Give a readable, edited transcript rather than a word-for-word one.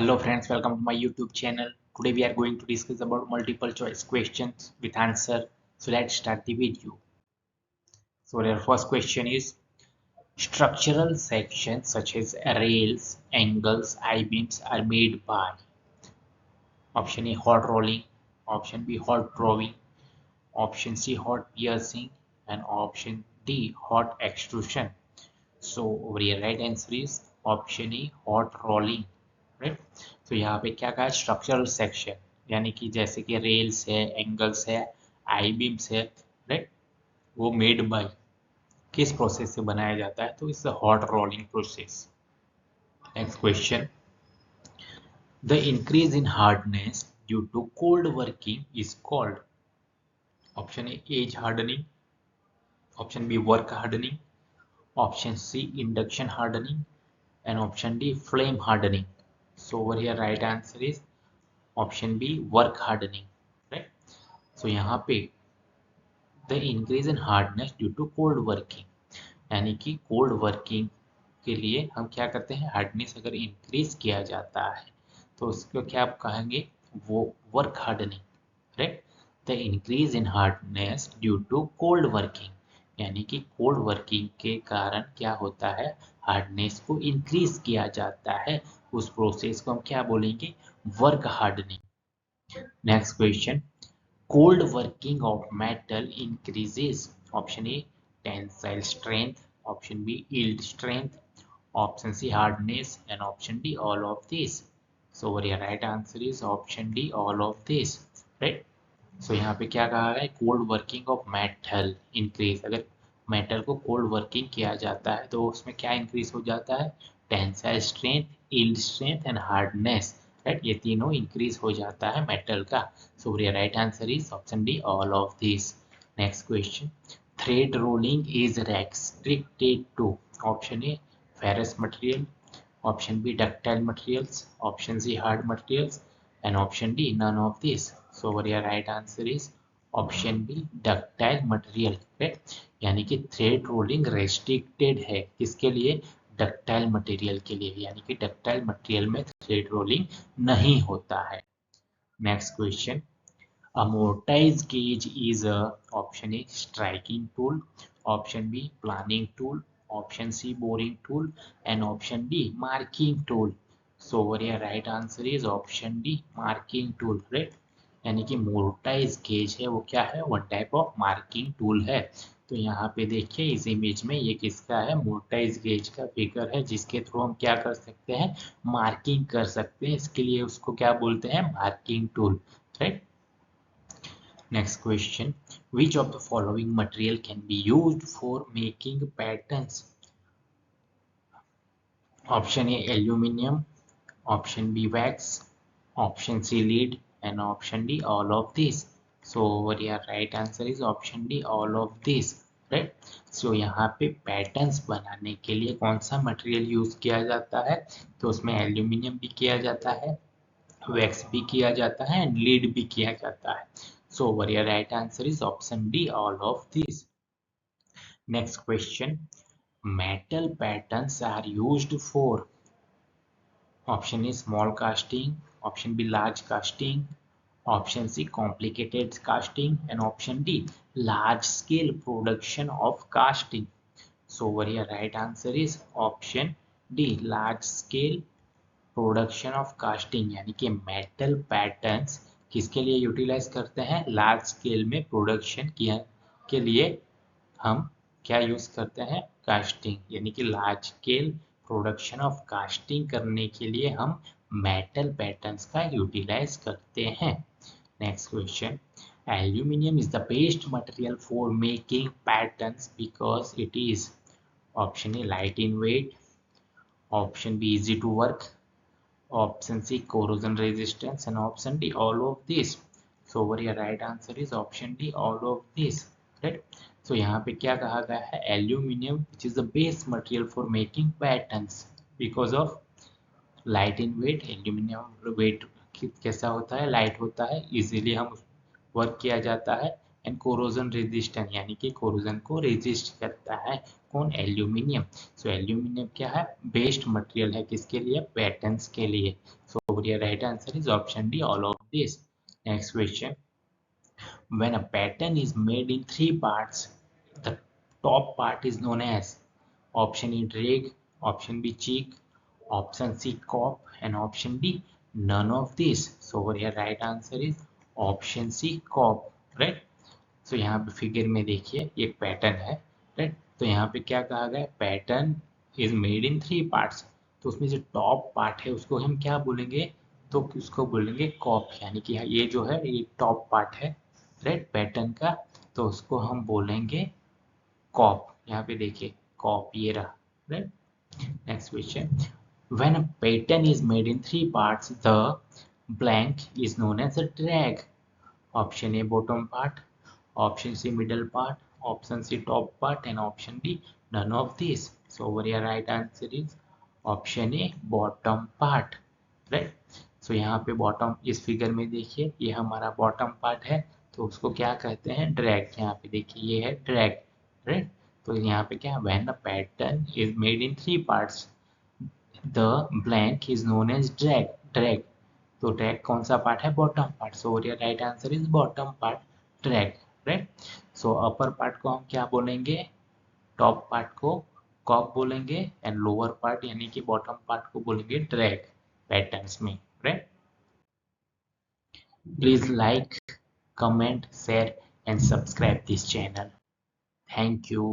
Hello friends, welcome to my YouTube channel. Today we are going to discuss about multiple choice questions with answer. So let's start the video. So our first question is structural sections such as rails, angles, I-beams are made by option A hot rolling, option B hot drawing, option C hot piercing and option D hot extrusion. So over here right answer is option E hot rolling. Right तो यहाँ पे क्या कहा structural section यानी कि जैसे कि rails है एंगल्स है आई बीम्स है राइट वो मेड बाय किस प्रोसेस से बनाया जाता है तो it's hot rolling process. Next question the increase in hardness due to cold working is called option A age hardening, option B work hardening, option C induction hardening and option D flame hardening. So over here right answer is option B work hardening, right? So यहाँ पे the increase in hardness due to cold working यानी कि cold working के लिए हम क्या करते हैं हार्डनेस अगर इंक्रीज किया जाता है तो उसको क्या आप कहेंगे वो work hardening right. The increase in hardness due to cold working यानी कि कोल्ड वर्किंग के कारण क्या होता है हार्डनेस को इंक्रीज किया जाता है उस प्रोसेस को हम क्या बोलेंगे work hardening. Next question cold working of metal increases option A tensile strength, option B yield strength, option C hardness and option D all of these. So over here right answer is option D all of these, right? So यहाँ पे क्या कहा है cold working of metal increase अगर metal को cold working किया जाता है तो उसमें क्या इंक्रीज हो जाता है tensile strength, yield strength and hardness, right ये तीनों इंक्रीज हो जाता है मेटल का. So right answer is option D all of this. Next question thread rolling is restricted to option A ferrous material, option B ductile materials, option C hard materials and option D none of this. So over here right answer is option B ductile material, right? यानी कि thread rolling restricted है किसके लिए ductile material के लिए यानी कि ductile material में थ्रेड रोलिंग नहीं होता है. Next question A mortise gauge is a option A striking tool, option B planing tool, option C boring tool and option D marking tool. So over here right answer is option D marking tool, right? यानी कि मोर्टाइज gauge है वो क्या है one type of marking tool है. तो यहाँ पे देखिए इस इमेज में ये किसका है मोर्टाइज गेज का फिगर है जिसके थ्रू हम क्या कर सकते हैं मार्किंग कर सकते हैं. इसके लिए उसको क्या बोलते हैं marking tool, right. Next question. Which of the following material can be used for making patterns? Option A aluminium, option B wax, option C lead and option D all of these. So over here right answer is option D all of these, right? So यहाँ पे patterns बनाने के लिए कौन सा material use किया जाता है तो उसमें एल्यूमिनियम भी किया जाता है, वैक्स भी किया जाता है एंड लीड भी किया जाता है. So over here right answer is option D all of these. Next question. Metal patterns are used for option A small casting, option B large casting, option C complicated casting and option D large scale production of casting. So over here right answer is option D large scale production of casting यानी कि metal patterns किसके लिए utilise करते हैं large scale में production किया के लिए हम क्या यूज करते हैं कास्टिंग यानी कि large scale production of casting करने के लिए हम मेटल पैटर्न्स का यूटिलाइज करते हैं. Next question aluminium is the best material for making patterns because it is option A light in weight, option B easy to work, option C corrosion resistance and option D all of these. So over here right answer is option D all of these, right? So यहाँ पे क्या कहा गया है aluminium which is the base material for making patterns because of light in weight. aluminium weight कैसा होता है light होता है इजीली हम वर्क किया जाता है एंड कोरोजन रेजिस्टेंट यानी कि कोरोजन को रेजिस्ट करता है कौन? एल्यूमिनियम। सो एल्यूमिनियम क्या है? बेस्ट मटेरियल है किसके लिए? पैटर्न्स के लिए। So right answer is option D, all of this. Next question, when a pattern is made in three parts, the top part is known as option E drag, option B cheek, option C cop, and option D none of these. So over here right answer is option C cop, right? So यहाँ पे figure में देखिए एक pattern है, right? तो यहाँ पे क्या कहा गया? Pattern is made in three parts. तो उसमें जो टॉप पार्ट है उसको हम क्या बोलेंगे? तो उसको बोलेंगे कॉप, यानी कि ये जो है ये टॉप पार्ट है, राइट, पैटर्न का। तो उसको हम बोलेंगे कॉप। यहाँ पे देखिए कॉप ये रहा, right. Next question, when a pattern is made in three parts the blank is known as a drag. Option A bottom part, option C middle part, option C top part, and option D none of these. So over here right answer is option A bottom part, right? So यहाँ पे bottom इस figure में देखिए ये हमारा bottom part है, तो उसको क्या कहते हैं? ड्रैग। यहाँ पे देखिए ये है ड्रैग, राइट? तो यहाँ पे क्या, when a pattern is made in three parts the blank is known as drag. तो ड्रैग कौन सा पार्ट है? Bottom part. So right answer is bottom part, drag, right. So upper part को हम क्या बोलेंगे? टॉप पार्ट को corp बोलेंगे, एंड लोअर पार्ट यानी कि बॉटम पार्ट को बोलेंगे ड्रैग पैटर्न्स में, right. Please like, comment, share and subscribe this channel. Thank you.